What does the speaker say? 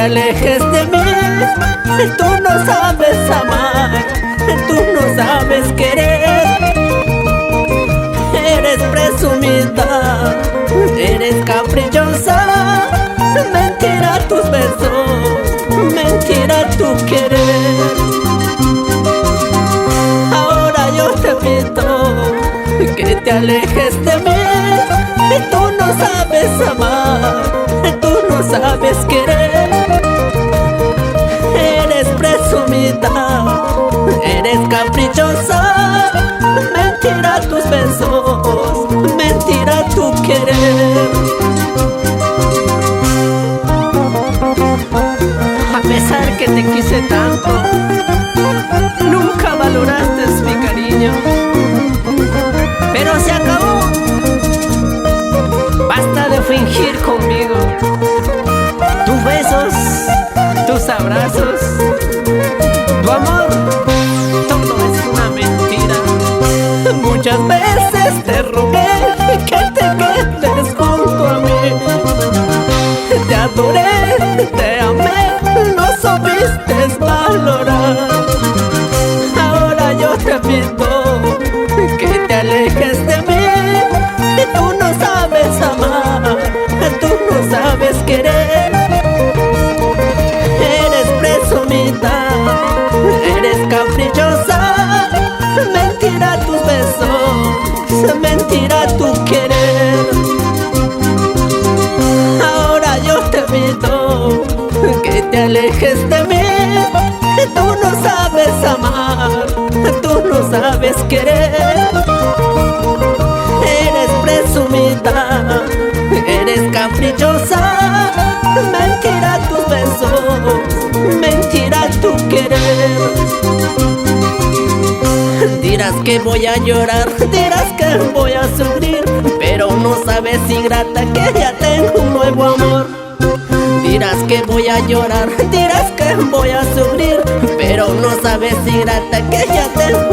alejes de mí. Tú no sabes amar, tú no sabes querer. Eres presumida, eres caprichosa. Mentira tus besos, mentira tu querer. Ahora yo te pido que te alejes de mí. Tú no sabes amar, tú no sabes querer. Eres presumida, eres caprichosa. Mentira tus besos, mentira tu querer. A pesar que te quise tanto, nunca valoraste mi cariño. Pero se acabó, basta de fingir conmigo. Tus besos, tus abrazos, tu amor, todo es una mentira. Muchas veces te rogué que te quedes junto a mí. Te adoré, te amé, no supiste valorar. Ahora yo te pido que te alejes de mí. Tú no sabes amar, tú no sabes querer. Eres presumida, eres caprichosa. Mentira tus besos, mentira tu querer. Ahora yo te pido que te alejes de mí. Tú no sabes amar, tú no sabes querer. Eres presumida, eres caprichosa. Mentira tus besos, mentira tu querer. Dirás que voy a llorar, dirás que voy a sufrir, pero no sabes, ingrata, que ya tengo un nuevo amor. Dirás que voy a llorar, dirás que voy a sufrir, pero no sabes, ingrata, que ya tengo